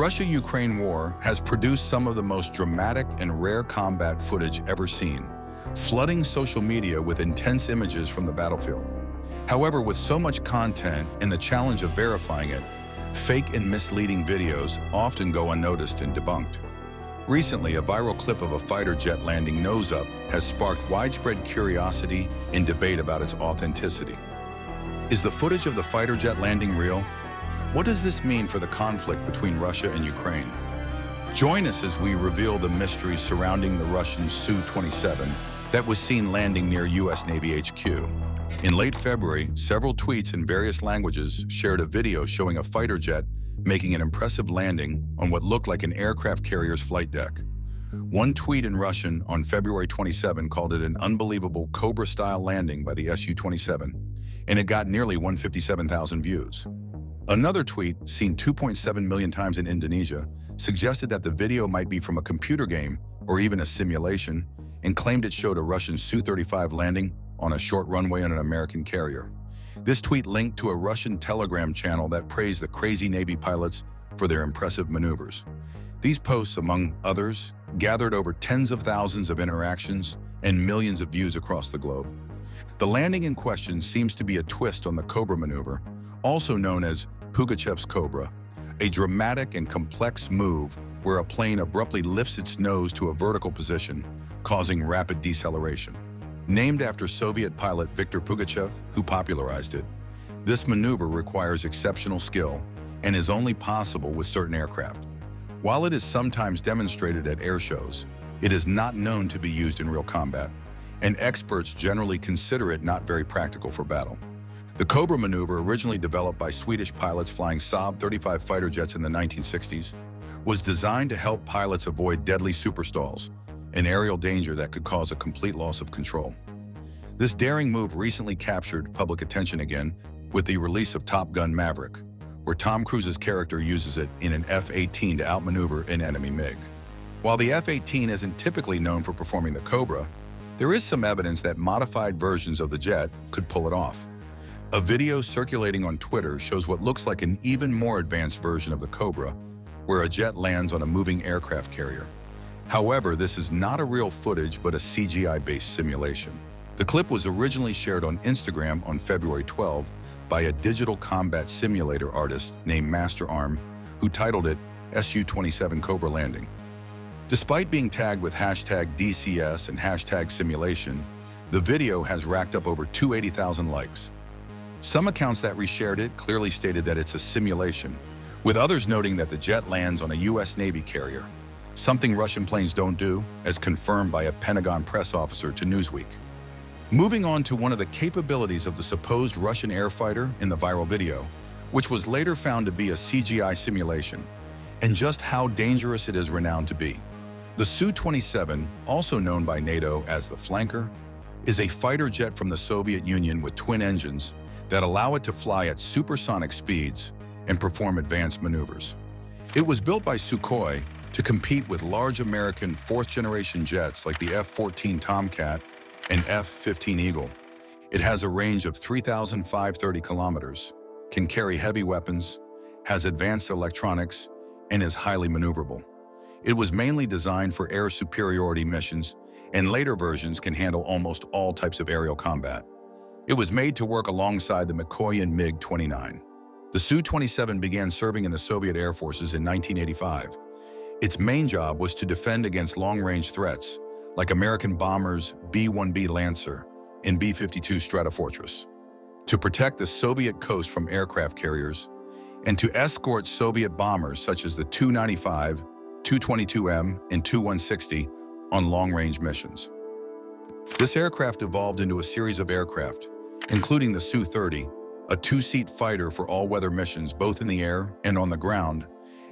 Russia-Ukraine war has produced some of the most dramatic and rare combat footage ever seen, flooding social media with intense images from the battlefield. However, with so much content and the challenge of verifying it, fake and misleading videos often go unnoticed and debunked. Recently, a viral clip of a fighter jet landing nose up has sparked widespread curiosity and debate about its authenticity. Is the footage of the fighter jet landing real? What does this mean for the conflict between Russia and Ukraine? Join us as we reveal the mysteries surrounding the Russian Su-27 that was seen landing near U.S. Navy HQ. In late February, several tweets in various languages shared a video showing a fighter jet making an impressive landing on what looked like an aircraft carrier's flight deck. One tweet in Russian on February 27 called it an unbelievable Cobra-style landing by the Su-27, and it got nearly 157,000 views. Another tweet, seen 2.7 million times in Indonesia, suggested that the video might be from a computer game or even a simulation, and claimed it showed a Russian Su-35 landing on a short runway on an American carrier. This tweet linked to a Russian Telegram channel that praised the crazy Navy pilots for their impressive maneuvers. These posts, among others, gathered over tens of thousands of interactions and millions of views across the globe. The landing in question seems to be a twist on the Cobra maneuver, also known as Pugachev's Cobra, a dramatic and complex move where a plane abruptly lifts its nose to a vertical position, causing rapid deceleration. Named after Soviet pilot Viktor Pugachev, who popularized it, this maneuver requires exceptional skill and is only possible with certain aircraft. While it is sometimes demonstrated at air shows, it is not known to be used in real combat, and experts generally consider it not very practical for battle. The Cobra maneuver, originally developed by Swedish pilots flying Saab-35 fighter jets in the 1960s, was designed to help pilots avoid deadly superstalls, an aerial danger that could cause a complete loss of control. This daring move recently captured public attention again with the release of Top Gun: Maverick, where Tom Cruise's character uses it in an F-18 to outmaneuver an enemy MiG. While the F-18 isn't typically known for performing the Cobra, there is some evidence that modified versions of the jet could pull it off. A video circulating on Twitter shows what looks like an even more advanced version of the Cobra, where a jet lands on a moving aircraft carrier. However, this is not a real footage but a CGI-based simulation. The clip was originally shared on Instagram on February 12 by a digital combat simulator artist named Master Arm, who titled it SU-27 Cobra Landing. Despite being tagged with #DCS and #simulation, the video has racked up over 280,000 likes. Some accounts that reshared it clearly stated that it's a simulation, with others noting that the jet lands on a U.S. Navy carrier, something Russian planes don't do, as confirmed by a Pentagon press officer to Newsweek. Moving on to one of the capabilities of the supposed Russian air fighter in the viral video, which was later found to be a CGI simulation, and just how dangerous it is renowned to be. The Su-27, also known by NATO as the Flanker, is a fighter jet from the Soviet Union with twin engines that allow it to fly at supersonic speeds and perform advanced maneuvers. It was built by Sukhoi to compete with large American fourth-generation jets like the F-14 Tomcat and F-15 Eagle. It has a range of 3,530 kilometers, can carry heavy weapons, has advanced electronics, and is highly maneuverable. It was mainly designed for air superiority missions, and later versions can handle almost all types of aerial combat. It was made to work alongside the Mikoyan MiG-29. The Su-27 began serving in the Soviet Air Forces in 1985. Its main job was to defend against long-range threats, like American bombers B-1B Lancer and B-52 Stratofortress, to protect the Soviet coast from aircraft carriers, and to escort Soviet bombers such as the Tu-95, Tu-22M, and Tu-160 on long-range missions. This aircraft evolved into a series of aircraft, including the Su-30, a two-seat fighter for all-weather missions both in the air and on the ground,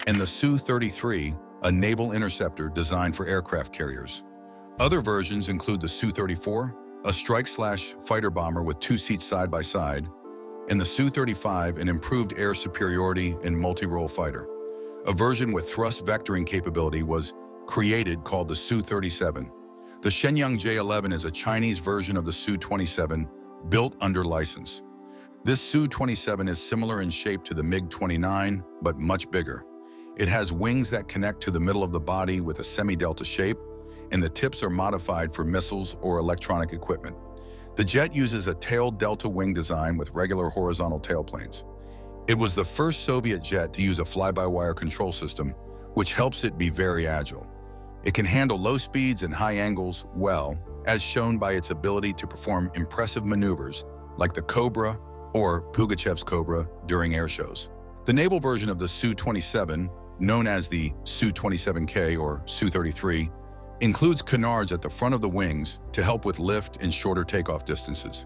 and the Su-33, a naval interceptor designed for aircraft carriers. Other versions include the Su-34, a strike/fighter bomber with two seats side by side, and the Su-35, an improved air superiority and multi-role fighter. A version with thrust vectoring capability was created called the Su-37. The Shenyang J-11 is a Chinese version of the Su-27 built under license. This Su-27 is similar in shape to the MiG-29, but much bigger. It has wings that connect to the middle of the body with a semi-delta shape, and the tips are modified for missiles or electronic equipment. The jet uses a tailed delta wing design with regular horizontal tailplanes. It was the first Soviet jet to use a fly-by-wire control system, which helps it be very agile. It can handle low speeds and high angles well, as shown by its ability to perform impressive maneuvers like the Cobra or Pugachev's Cobra during air shows. The naval version of the Su-27, known as the Su-27K or Su-33, includes canards at the front of the wings to help with lift and shorter takeoff distances.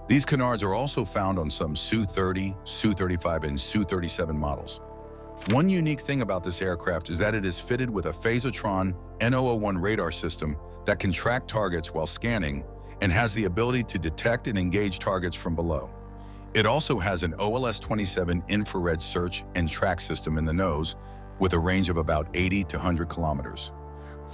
These canards are also found on some Su-30, Su-35, and Su-37 models. One unique thing about this aircraft is that it is fitted with a Phasotron N001 radar system that can track targets while scanning and has the ability to detect and engage targets from below. It also has an OLS-27 infrared search and track system in the nose with a range of about 80 to 100 kilometers.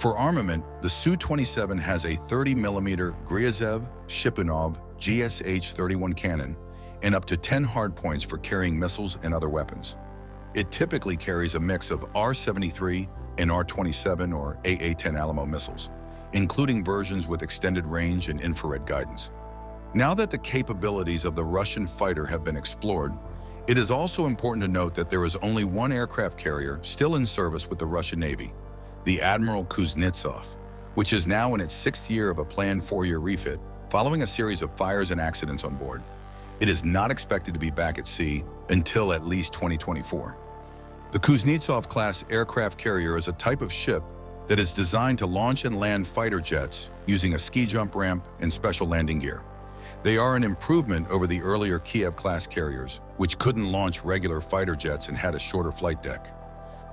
For armament, the Su-27 has a 30mm Gryazev Shipunov GSH-31 cannon and up to 10 hardpoints for carrying missiles and other weapons. It typically carries a mix of R-73 and R-27 or AA-10 Alamo missiles, including versions with extended range and infrared guidance. Now that the capabilities of the Russian fighter have been explored, it is also important to note that there is only one aircraft carrier still in service with the Russian Navy, the Admiral Kuznetsov, which is now in its 6th year of a planned 4-year refit, following a series of fires and accidents on board. It is not expected to be back at sea until at least 2024. The Kuznetsov-class aircraft carrier is a type of ship that is designed to launch and land fighter jets using a ski jump ramp and special landing gear. They are an improvement over the earlier Kiev-class carriers, which couldn't launch regular fighter jets and had a shorter flight deck.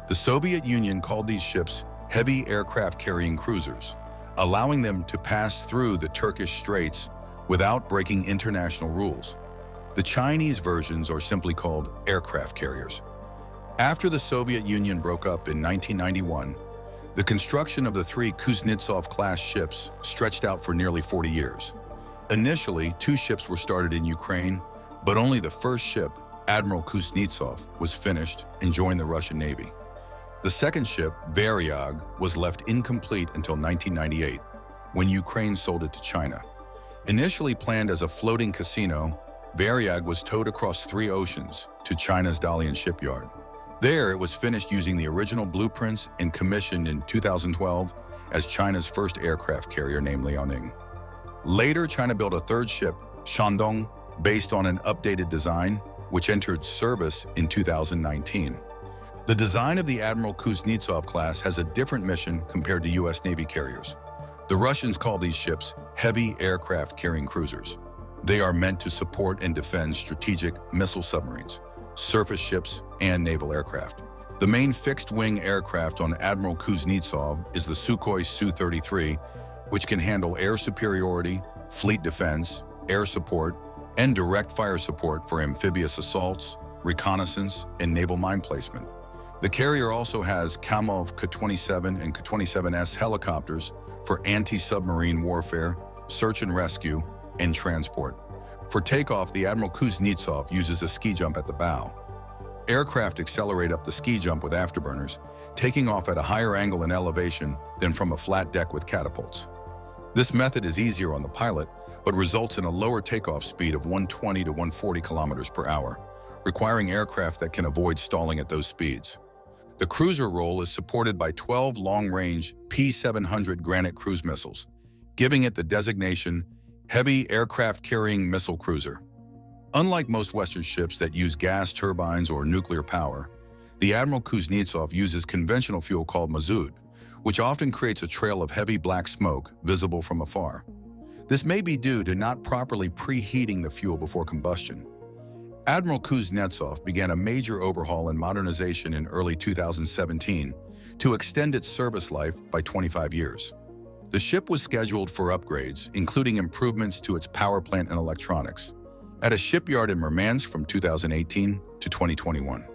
The Soviet Union called these ships heavy aircraft carrying cruisers, allowing them to pass through the Turkish Straits without breaking international rules. The Chinese versions are simply called aircraft carriers. After the Soviet Union broke up in 1991, the construction of the 3 Kuznetsov-class ships stretched out for nearly 40 years. Initially, 2 ships were started in Ukraine, but only the first ship, Admiral Kuznetsov, was finished and joined the Russian Navy. The second ship, Varyag, was left incomplete until 1998, when Ukraine sold it to China. Initially planned as a floating casino, Varyag was towed across 3 oceans to China's Dalian shipyard. There, it was finished using the original blueprints and commissioned in 2012 as China's first aircraft carrier named Liaoning. Later, China built a 3rd ship, Shandong, based on an updated design, which entered service in 2019. The design of the Admiral Kuznetsov class has a different mission compared to U.S. Navy carriers. The Russians call these ships heavy aircraft carrying cruisers. They are meant to support and defend strategic missile submarines, surface ships, and naval aircraft. The main fixed-wing aircraft on Admiral Kuznetsov is the Sukhoi Su-33, which can handle air superiority, fleet defense, air support, and direct fire support for amphibious assaults, reconnaissance, and naval mine placement. The carrier also has Kamov K-27 and K-27S helicopters for anti-submarine warfare, search and rescue, and transport. For takeoff, the Admiral Kuznetsov uses a ski jump at the bow. Aircraft accelerate up the ski jump with afterburners, taking off at a higher angle and elevation than from a flat deck with catapults. This method is easier on the pilot, but results in a lower takeoff speed of 120 to 140 kilometers per hour, requiring aircraft that can avoid stalling at those speeds. The cruiser role is supported by 12 long-range P-700 Granite cruise missiles, giving it the designation Heavy Aircraft Carrying Missile Cruiser. Unlike most Western ships that use gas turbines or nuclear power, the Admiral Kuznetsov uses conventional fuel called mazout, which often creates a trail of heavy black smoke visible from afar. This may be due to not properly preheating the fuel before combustion. Admiral Kuznetsov began a major overhaul and modernization in early 2017 to extend its service life by 25 years. The ship was scheduled for upgrades, including improvements to its power plant and electronics, at a shipyard in Murmansk from 2018 to 2021.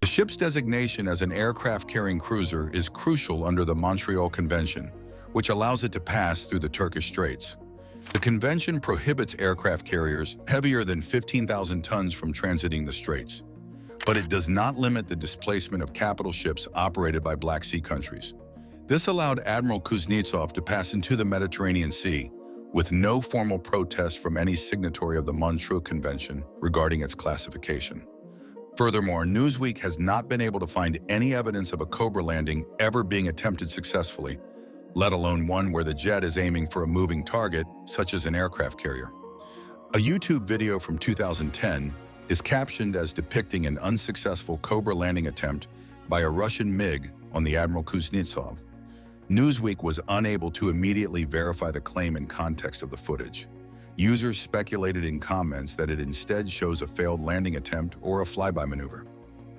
The ship's designation as an aircraft-carrying cruiser is crucial under the Montreal Convention, which allows it to pass through the Turkish Straits. The convention prohibits aircraft carriers heavier than 15,000 tons from transiting the straits. but it does not limit the displacement of capital ships operated by Black Sea countries. This allowed Admiral Kuznetsov to pass into the Mediterranean Sea with no formal protest from any signatory of the Montreux Convention regarding its classification. Furthermore, Newsweek has not been able to find any evidence of a Cobra landing ever being attempted successfully, let alone one where the jet is aiming for a moving target, such as an aircraft carrier. A YouTube video from 2010 is captioned as depicting an unsuccessful Cobra landing attempt by a Russian MiG on the Admiral Kuznetsov. Newsweek was unable to immediately verify the claim in context of the footage. Users speculated in comments that it instead shows a failed landing attempt or a flyby maneuver.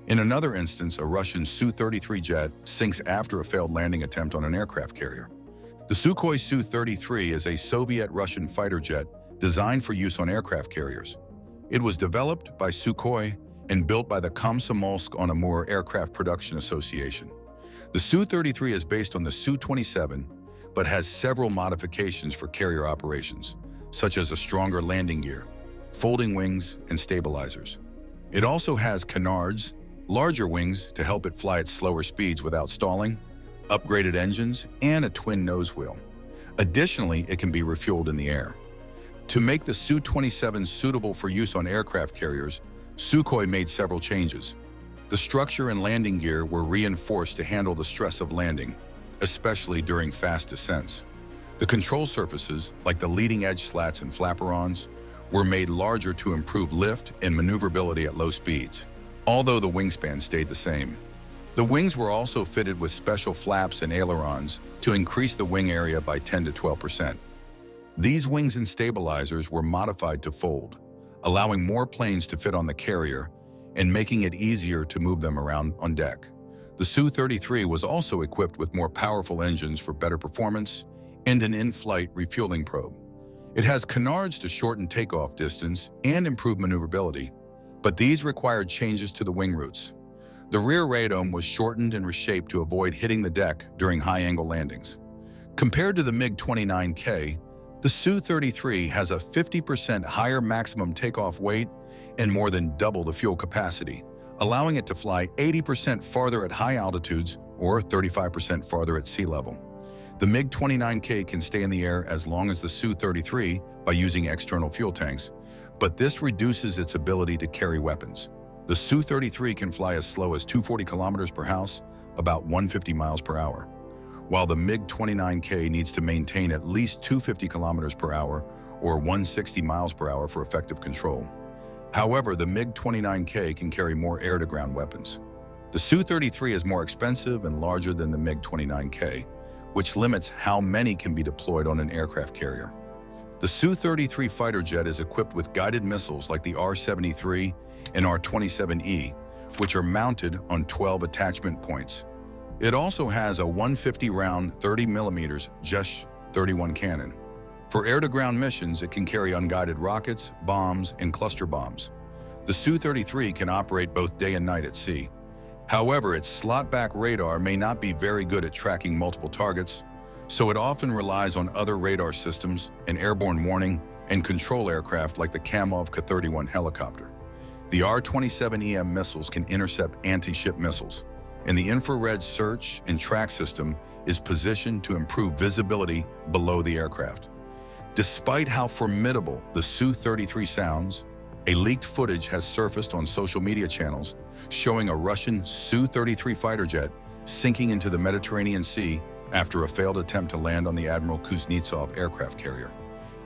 In another instance, a Russian Su-33 jet sinks after a failed landing attempt on an aircraft carrier. The Sukhoi Su-33 is a Soviet-Russian fighter jet designed for use on aircraft carriers. It was developed by Sukhoi and built by the Komsomolsk-on-Amur Aircraft Production Association. The Su-33 is based on the Su-27, but has several modifications for carrier operations, such as a stronger landing gear, folding wings, and stabilizers. It also has canards, larger wings to help it fly at slower speeds without stalling, upgraded engines, and a twin nose wheel. Additionally, it can be refueled in the air. To make the Su-27 suitable for use on aircraft carriers, Sukhoi made several changes. The structure and landing gear were reinforced to handle the stress of landing, especially during fast descents. The control surfaces, like the leading edge slats and flaperons, were made larger to improve lift and maneuverability at low speeds, although the wingspan stayed the same. The wings were also fitted with special flaps and ailerons to increase the wing area by 10 to 12%. These wings and stabilizers were modified to fold, allowing more planes to fit on the carrier and making it easier to move them around on deck. The Su-33 was also equipped with more powerful engines for better performance and an in-flight refueling probe. It has canards to shorten takeoff distance and improve maneuverability, but these required changes to the wing roots. The rear radome was shortened and reshaped to avoid hitting the deck during high-angle landings. Compared to the MiG-29K, the Su-33 has a 50% higher maximum takeoff weight and more than double the fuel capacity, allowing it to fly 80% farther at high altitudes or 35% farther at sea level. The MiG-29K can stay in the air as long as the Su-33 by using external fuel tanks, but this reduces its ability to carry weapons. The Su-33 can fly as slow as 240 kilometers per hour, about 150 miles per hour, while the MiG-29K needs to maintain at least 250 kilometers per hour or 160 miles per hour for effective control. However, the MiG-29K can carry more air-to-ground weapons. The Su-33 is more expensive and larger than the MiG-29K, which limits how many can be deployed on an aircraft carrier. The Su-33 fighter jet is equipped with guided missiles like the R-73 and R-27E, which are mounted on 12 attachment points. It also has a 150-round 30mm JESH-31 cannon. For air-to-ground missions, it can carry unguided rockets, bombs, and cluster bombs. The Su-33 can operate both day and night at sea. However, its slot-back radar may not be very good at tracking multiple targets, so it often relies on other radar systems, an airborne warning, and control aircraft like the Kamov Ka-31 helicopter. The R-27EM missiles can intercept anti-ship missiles, and the infrared search and track system is positioned to improve visibility below the aircraft. Despite how formidable the Su-33 sounds, a leaked footage has surfaced on social media channels showing a Russian Su-33 fighter jet sinking into the Mediterranean Sea after a failed attempt to land on the Admiral Kuznetsov aircraft carrier.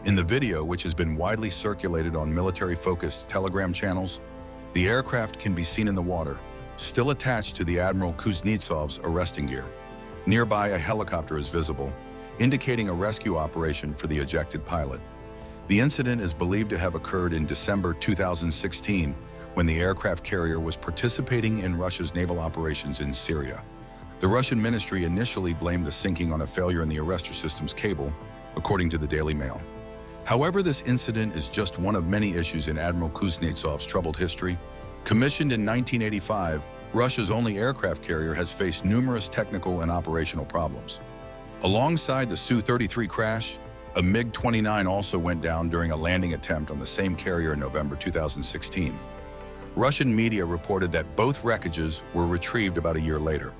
In the video, which has been widely circulated on military-focused Telegram channels, the aircraft can be seen in the water, still attached to the Admiral Kuznetsov's arresting gear. Nearby, a helicopter is visible, indicating a rescue operation for the ejected pilot. The incident is believed to have occurred in December 2016, when the aircraft carrier was participating in Russia's naval operations in Syria. The Russian ministry initially blamed the sinking on a failure in the arrestor system's cable, according to the Daily Mail. However, this incident is just one of many issues in Admiral Kuznetsov's troubled history. Commissioned in 1985, Russia's only aircraft carrier has faced numerous technical and operational problems. Alongside the Su-33 crash, a MiG-29 also went down during a landing attempt on the same carrier in November 2016. Russian media reported that both wreckages were retrieved about a year later.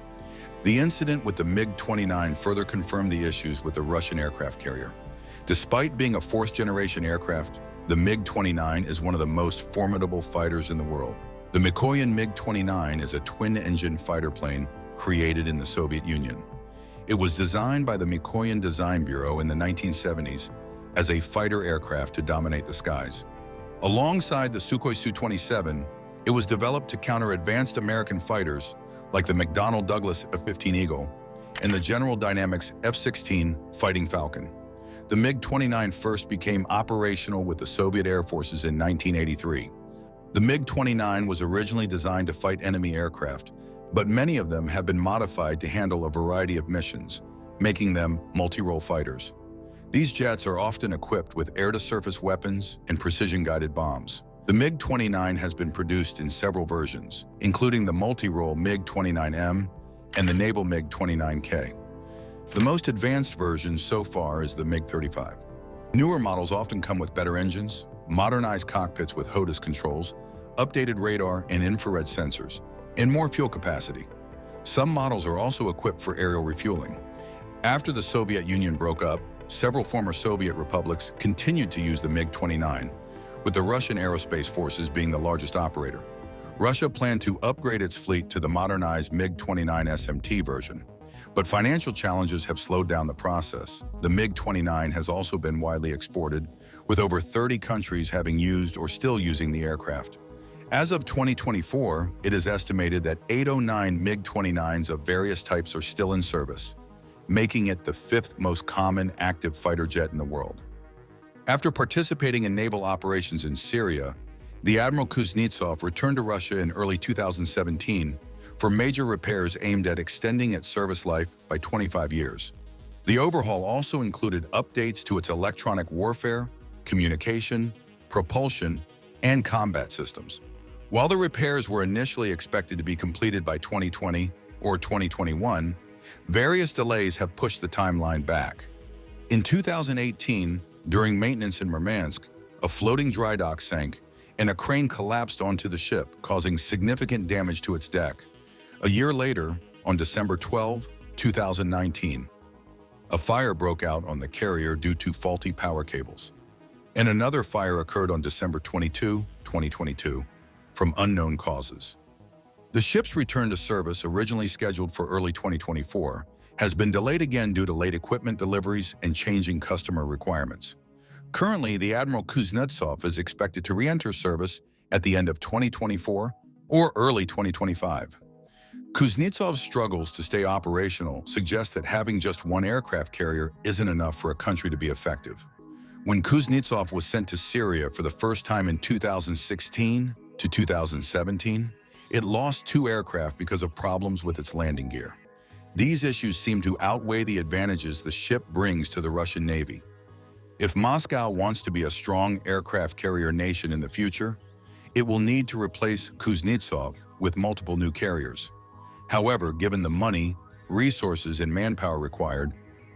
The incident with the MiG-29 further confirmed the issues with the Russian aircraft carrier. Despite being a fourth-generation aircraft, the MiG-29 is one of the most formidable fighters in the world. The Mikoyan MiG-29 is a twin-engine fighter plane created in the Soviet Union. It was designed by the Mikoyan Design Bureau in the 1970s as a fighter aircraft to dominate the skies. Alongside the Sukhoi Su-27, it was developed to counter advanced American fighters like the McDonnell Douglas F-15 Eagle and the General Dynamics F-16 Fighting Falcon. The MiG-29 first became operational with the Soviet Air Forces in 1983. The MiG-29 was originally designed to fight enemy aircraft, but many of them have been modified to handle a variety of missions, making them multi-role fighters. These jets are often equipped with air-to-surface weapons and precision-guided bombs. The MiG-29 has been produced in several versions, including the multi-role MiG-29M and the naval MiG-29K. The most advanced version so far is the MiG-35. Newer models often come with better engines, modernized cockpits with HOTAS controls, updated radar and infrared sensors, and more fuel capacity. Some models are also equipped for aerial refueling. After the Soviet Union broke up, several former Soviet republics continued to use the MiG-29, with the Russian Aerospace Forces being the largest operator. Russia planned to upgrade its fleet to the modernized MiG-29 SMT version, but financial challenges have slowed down the process. The MiG-29 has also been widely exported, with over 30 countries having used or still using the aircraft. As of 2024, it is estimated that 809 MiG-29s of various types are still in service, making it the fifth most common active fighter jet in the world. After participating in naval operations in Syria, the Admiral Kuznetsov returned to Russia in early 2017 for major repairs aimed at extending its service life by 25 years. The overhaul also included updates to its electronic warfare, communication, propulsion, and combat systems. While the repairs were initially expected to be completed by 2020 or 2021, various delays have pushed the timeline back. In 2018, during maintenance in Murmansk, a floating dry dock sank and a crane collapsed onto the ship, causing significant damage to its deck. A year later, on December 12, 2019, a fire broke out on the carrier due to faulty power cables. And another fire occurred on December 22, 2022, from unknown causes. The ship's return to service, originally scheduled for early 2024, has been delayed again due to late equipment deliveries and changing customer requirements. Currently, the Admiral Kuznetsov is expected to re-enter service at the end of 2024 or early 2025. Kuznetsov's struggles to stay operational suggest that having just one aircraft carrier isn't enough for a country to be effective. When Kuznetsov was sent to Syria for the first time in 2016 to 2017, it lost 2 aircraft because of problems with its landing gear. These issues seem to outweigh the advantages the ship brings to the Russian Navy. If Moscow wants to be a strong aircraft carrier nation in the future, it will need to replace Kuznetsov with multiple new carriers. However, given the money, resources, and manpower required,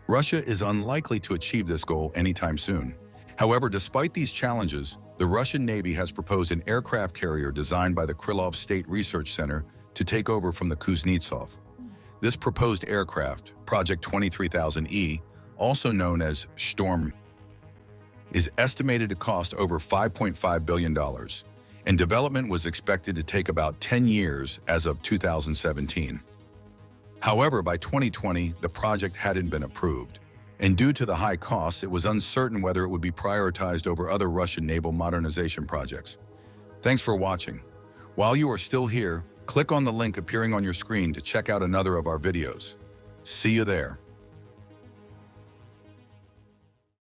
Russia is unlikely to achieve this goal anytime soon. However, despite these challenges, the Russian Navy has proposed an aircraft carrier designed by the Krylov State Research Center to take over from the Kuznetsov. This proposed aircraft, Project 23000E, also known as Storm, is estimated to cost over $5.5 billion, and development was expected to take about 10 years as of 2017. However, by 2020, the project hadn't been approved, and due to the high costs, it was uncertain whether it would be prioritized over other Russian naval modernization projects. Thanks for watching. While you are still here, click on the link appearing on your screen to check out another of our videos. See you there.